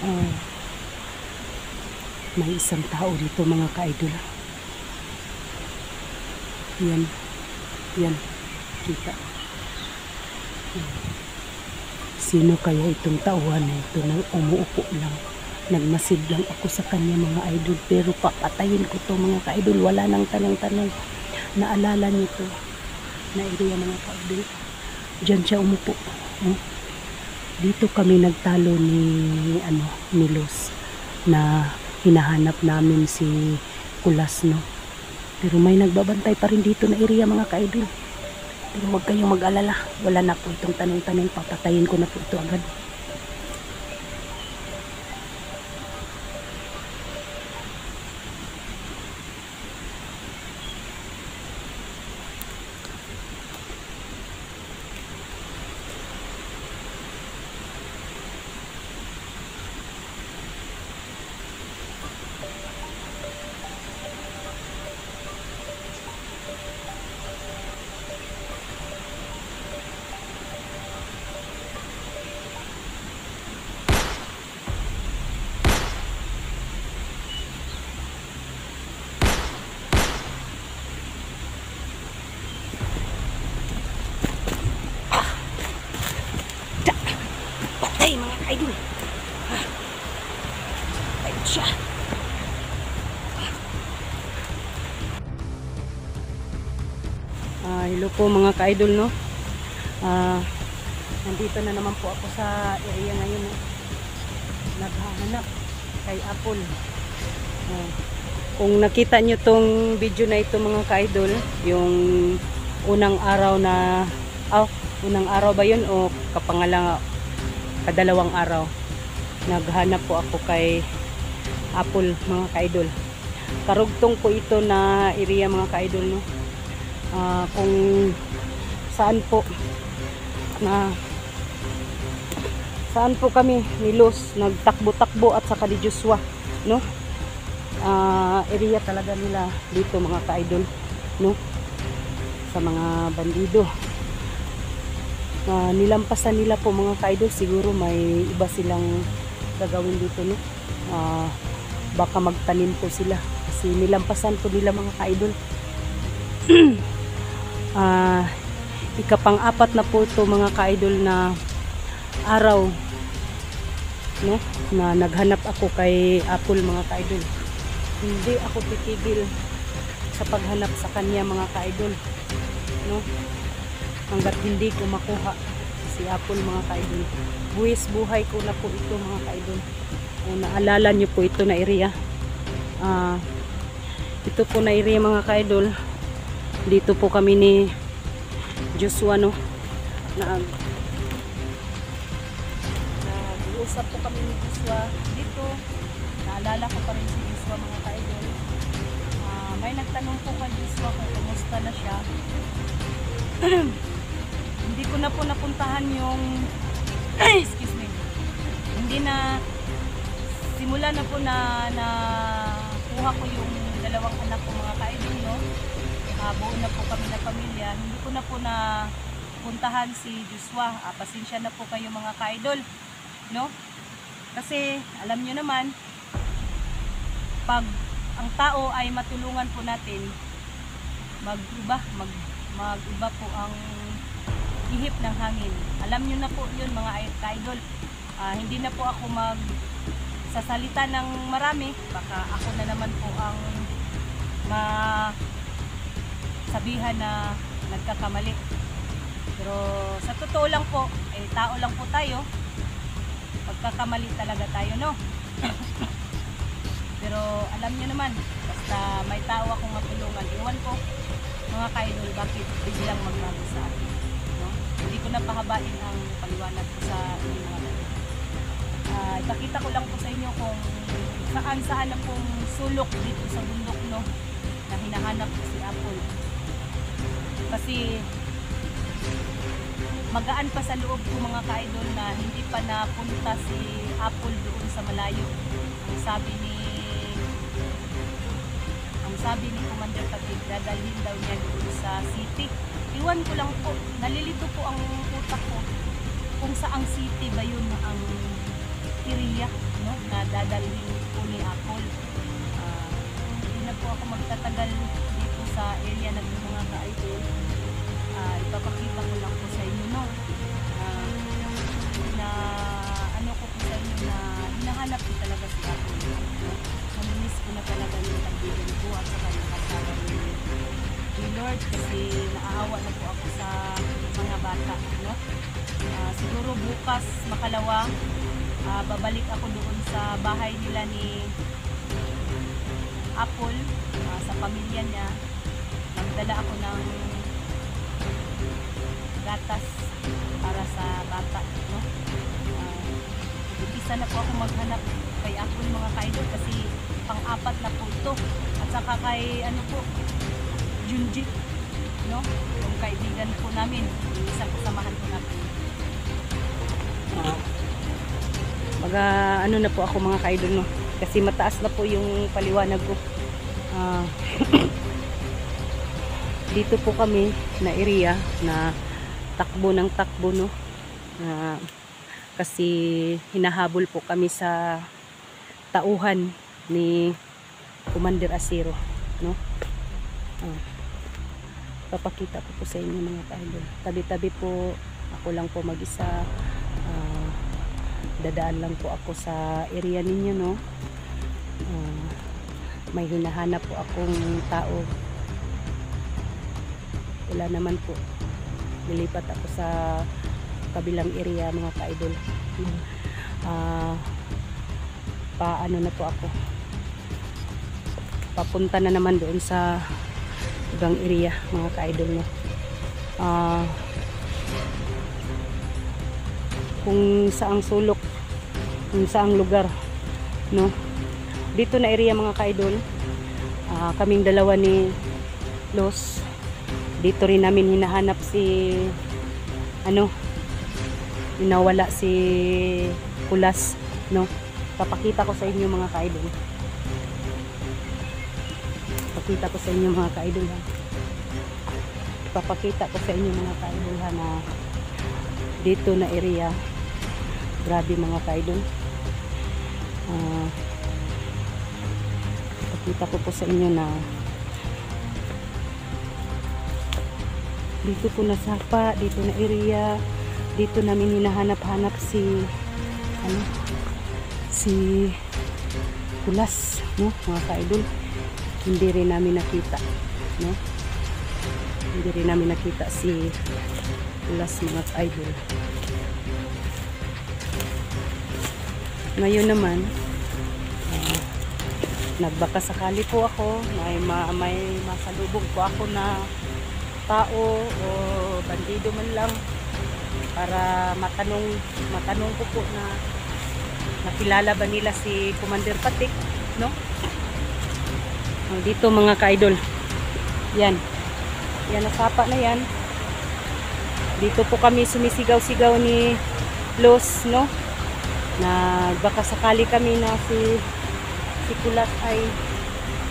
Ah, may isang tao dito mga ka-idol. Yan. Yan. Kita. Sino kaya itong tauhan na ito na umuupo lang? Nagmasid lang ako sa kanya mga idol. Pero papatayin ko to mga ka-idol. Wala nang tanong-tanong. Naalala niyo to na area mga ka-idol. Diyan siya umupo. Dito kami nagtalo ni Los na hinahanap namin si Kulas, no. Pero may nagbabantay pa rin dito na area mga ka-idol. Pero huwag kayong mag-alala. Wala na po itong tanong-tanong. Papatayin ko na po ito agad. Patay mga idol. Patay siya. Hello po mga ka-idol, no. Nandito na naman po ako sa area ngayon, no. Naghahanap kay Apple. Kung nakita nyo tong video na ito mga ka-idol, yung unang araw na unang araw ba yun o kadalawang araw, naghanap po ako kay Apple mga ka-idol. Karugtong po ito na area mga ka-idol, no. Kung saan po kami ni Los nagtakbo-takbo at saka ni Joshua, no. Area talaga nila dito mga ka-idol, no, sa mga bandido. Nilampasan nila po mga ka-idol. Siguro may iba silang gagawin dito, no. Baka magtanim po sila kasi nilampasan po nila mga ka-idol. Ikapang-apat na po ito mga ka-idol na araw, no, na naghanap ako kay Apple mga ka-idol. Hindi ako titigil sa paghanap sa kanya mga ka-idol, no, hanggat hindi ko makuha si Apple mga ka-idol. Buwis buhay ko na po ito mga ka-idol. Kung naalala nyo po ito na area, ito po na area mga ka-idol. Dito po kami ni Joshua, no, nag-uusap po kami ni Joshua dito. Naalala ko pa rin si Joshua mga ka-idol. May nagtanong po kay Joshua kung kumusta na siya. Hindi ko na po napuntahan yung excuse me, hindi na simula na po na kuha ko yung dalawang anak ko mga ka-idol, no. Buo na po kami na pamilya. Hindi ko na po na puntahan si Joshua. Pasensya na po kayo mga ka-idol, no, kasi alam nyo naman, pag ang tao ay matulungan po natin, mag-iba po ang ihip ng hangin. Alam nyo na po yun mga ka-idol. Hindi na po ako magsasalita ng marami. Baka ako na naman po ang sabihan na nagkakamali. Pero sa totoo lang po, tao lang po tayo. Pagkakamali talaga tayo, no. Pero alam nyo naman, basta may tao akong matulungan. Iwan ko mga ka-idol bakit biglang magbago sa akin, no? Hindi ko na pahabain ang paliwanag ko sa inyo mga ka-idol. Ipakita ko lang po sa inyo kung saan na pong sulok dito sa bundok, no, na hinahanap ko si Apple. Kasi magaan pa sa loob ko mga ka-idol na hindi pa napunta si Apple doon sa malayo. Ang sabi ni Commander Tatig, dadalhin daw niya doon sa city. Iwan ko lang po, nalilito po ang utak ko kung saang city ba yun ang area, no, na dadalhin po ni Apple. Hindi na po ako magtatagal dito sa area na ito mga ka-idol. Ipapakita ko lang po sa inyo, no, na ano ko po sa inyo na hinahanap ko talaga si Apple, no? Namimiss ko na talaga yung kaibigan ko at saka yung kasama ni Lord, kasi naaawa na po ako sa mga bata, no? Siguro bukas makalawa, babalik ako doon sa bahay nila ni Apple, sa pamilya niya. Nagdala ako ng gatas para sa bata, no? Isa na po ako maghanap kay Apple mga ka-idol, kasi pang-apat na po ito. At saka kay ano po, Junji, no? Yung kaibigan po namin, yung isang kasamahan po natin. Ano na po ako mga ka-idol, no? Kasi mataas na po yung paliwanag ko. Dito po kami na area na takbo ng takbo, no? Kasi hinahabol po kami sa tauhan ni Commander Acero, no? Papakita ko po sa inyo mga ka-idol. Tabi-tabi po, ako lang po mag-isa. Dadaan lang po ako sa area ninyo, no? May hinahanap po akong tao. Wala naman po. Nilipat ako sa kabilang area mga ka-idol. Paano na po ako? Papunta na naman doon sa ibang area mga ka-idol, no? Kung saang sulok, kung saang lugar, no? Dito na area mga ka-idol, kaming dalawa ni Los, dito rin namin hinahanap si ano, inawala si Kulas, no? Papakita ko sa inyo mga ka-idol. Papakita ko sa inyo mga ka-idol, ha? Papakita ko sa inyo mga ka-idol, ha, na dito na area. Grabe mga ka-idol. Papakita ko po sa inyo na dito po na sapa, dito na area. Dito namin hinahanap-hanap si ano, si Kulas, no mga ka-idol. Hindi rin namin nakita, no? Hindi rin namin nakita si Kulas mga ka-idol. Ngayon naman, nagbaka sakali po ako, may masalubog po ako na tao o bandido man lang, para matanong ko po na nakilala ba nila si Commander Patik, no? Dito mga ka-idol, yan nasapa na yan. Dito po kami sumisigaw-sigaw ni Los, no? Baka sakali kami na si Kulas ay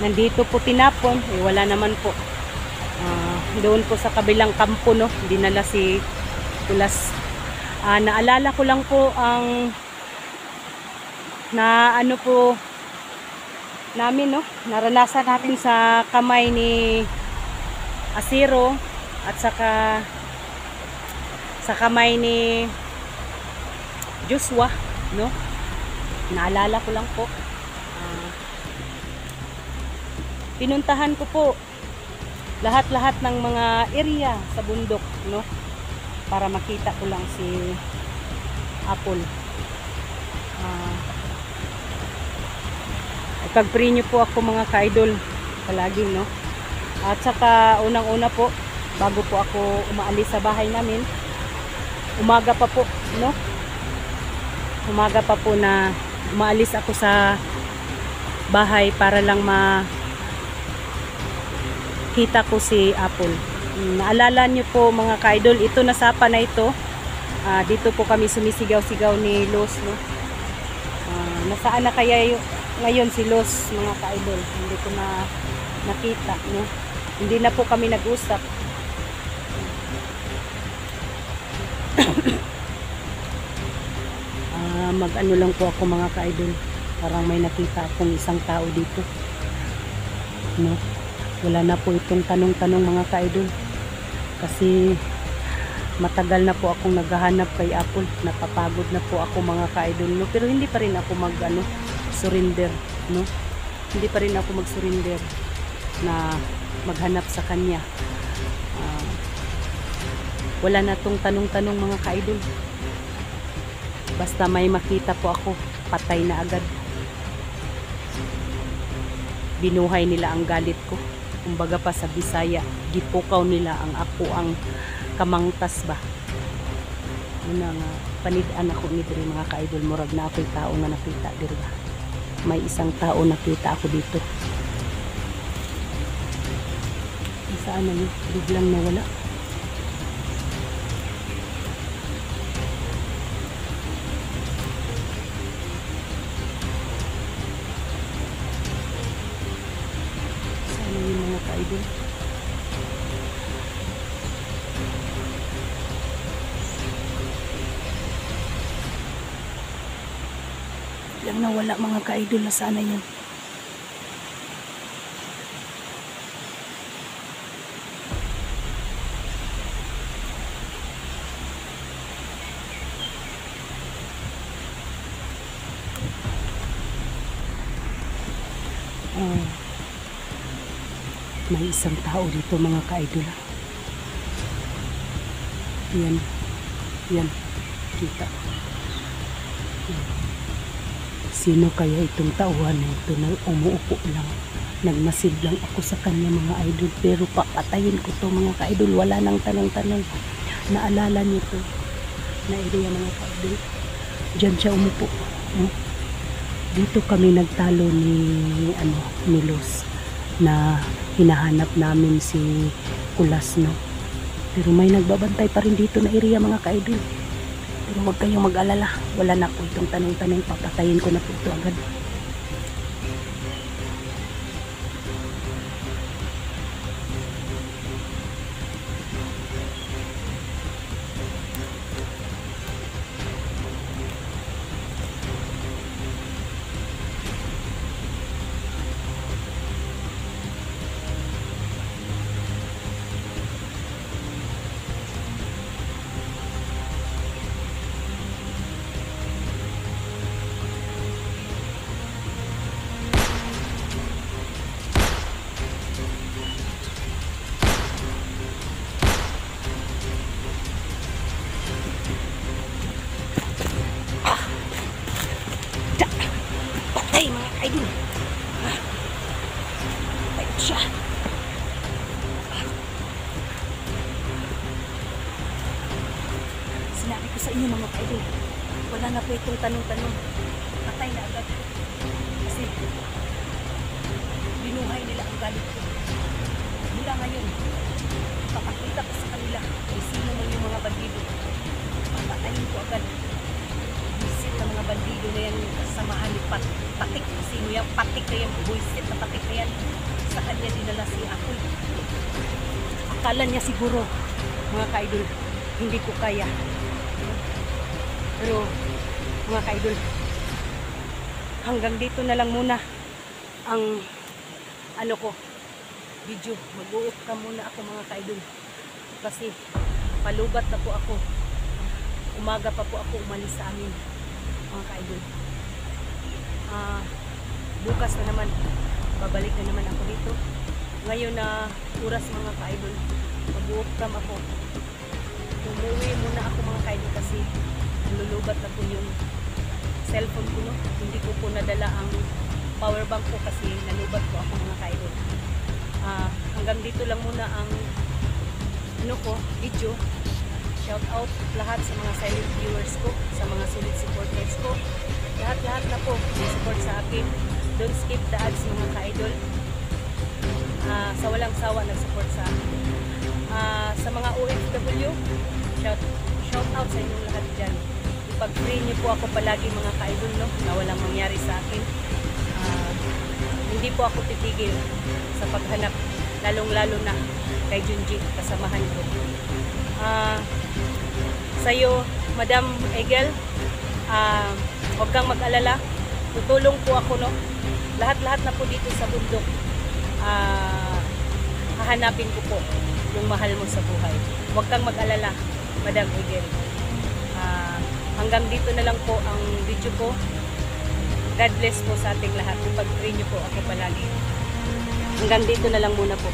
nandito po tinapon, wala naman po. Doon po sa kabilang kampo, no, dinala si Kulas. Naalala ko lang po ang na ano po namin, no, naranasan natin sa kamay ni Acero at saka sa kamay ni Joshua, no. Naalala ko lang po. Pinuntahan ko po lahat-lahat ng mga area sa bundok, no, para makita ko lang si Apple. Pag-pray nyo po ako mga ka-idol palagi, no. At saka unang-una po, bago po ako umaalis sa bahay namin, umaga pa po, no, umaga pa po na umaalis ako sa bahay para lang makita ko si Apple. Naalala nyo po mga ka-idol, ito na sapa na ito, dito po kami sumisigaw-sigaw ni Los, no. Nasaan na kaya ngayon si Los mga ka-idol? Hindi ko na nakita, no. Hindi na po kami nag-usap. mag-ano lang po ako mga ka-idol. Parang may nakita akong isang tao dito. No? Wala na po itong tanong-tanong mga ka-idol. Kasi matagal na po akong naghahanap kay Apple. Napapagod na po ako mga ka-idol. No? Pero hindi pa rin ako surrender. No? Hindi pa rin ako mag-surrender na maghanap sa kanya. Wala na tong tanong-tanong mga ka-idol. Basta may makita po ako, patay na agad. Binuhay nila ang galit ko. Kumbaga pa sa Bisaya, gipukaw nila ang ako ang kamangtas ba. Muna nga, panidaan ako ni diri mga ka-idol. Murag na ako'y tao nga nakita diri ba. May isang tao nakita ako dito. Saan na yun? Biglang nawala. Saan na yun mga ka-idol? Biglang nawala mga ka-idol. Na sana yun? May isang tao dito mga ka-idol. Yan. Yan. Kita. Yan. Sino kaya itong tauhan na ito na umuupo lang? Nagmasid lang ako sa kanya mga idol. Pero papatayin ko to mga ka-idol. Wala nang tanong-tanong. Naalala niyo to na area mga ka-idol. Diyan siya umupo. Dito kami nagtalo ni Los na hinahanap namin si Kulas, no? Pero may nagbabantay pa rin dito na area mga ka-idol. Pero huwag kayong mag-alala. Wala na po itong tanong-tanong. Papatayin ko na po ito agad. Patay mga kaidol. Patay siya. Sinabi ko sa inyo mga kaidol, wala na po itong tanong-tanong. Patay na agad. Kasi binuhay nila ang galit ko. Mula ngayon, papakita ko sa kanila kung sino man yung mga bandido. Papatayin ko agad. Buisit na mga bandido na yan, samahan ni Patik. Sino yung Patik na yan? Buisit na Patik na yan. Sa kanya dinala si Akoy. Akala niya siguro, mga ka-idol, hindi ko kaya. Pero, mga ka-idol, hanggang dito na lang muna ang video. Mag-uot ka muna ako mga ka-idol. Kasi, palubat na po ako. Umaga pa po ako umalis sa amin mga ka-idol. Bukas na naman babalik na naman ako dito. Ngayon na oras mga ka-idol, mag-uukam ako. Umuwi muna ako mga ka-idol kasi nalulubat na po yung cellphone ko, no? Hindi ko po nadala ang power bank ko kasi nalubat po ako mga ka-idol. Hanggang dito lang muna ang video. Shout out lahat sa mga silent viewers ko, sa mga solid supporters ko. Lahat na po support sa akin. Don't skip the ads mga ka-idol. Sa walang sawa nag-support sa akin. Sa mga OFW, shout out sa inyong lahat dyan. Ipag-pray niyo po ako palagi mga ka-idol, no? Na walang mangyari sa akin. Hindi po ako titigil sa paghanap, lalong-lalo na kay Junji, kasamahan ko. Sa'yo, Madam Egel, Huwag kang mag-alala. Tutulong po ako, no? Lahat-lahat na po dito sa bundok. Hahanapin ko po yung mahal mo sa buhay. Huwag kang mag-alala, Madam Eden. Hanggang dito na lang po ang video ko. God bless po sa ating lahat. Pag-pray niyo po ako palagi. Hanggang dito na lang muna po.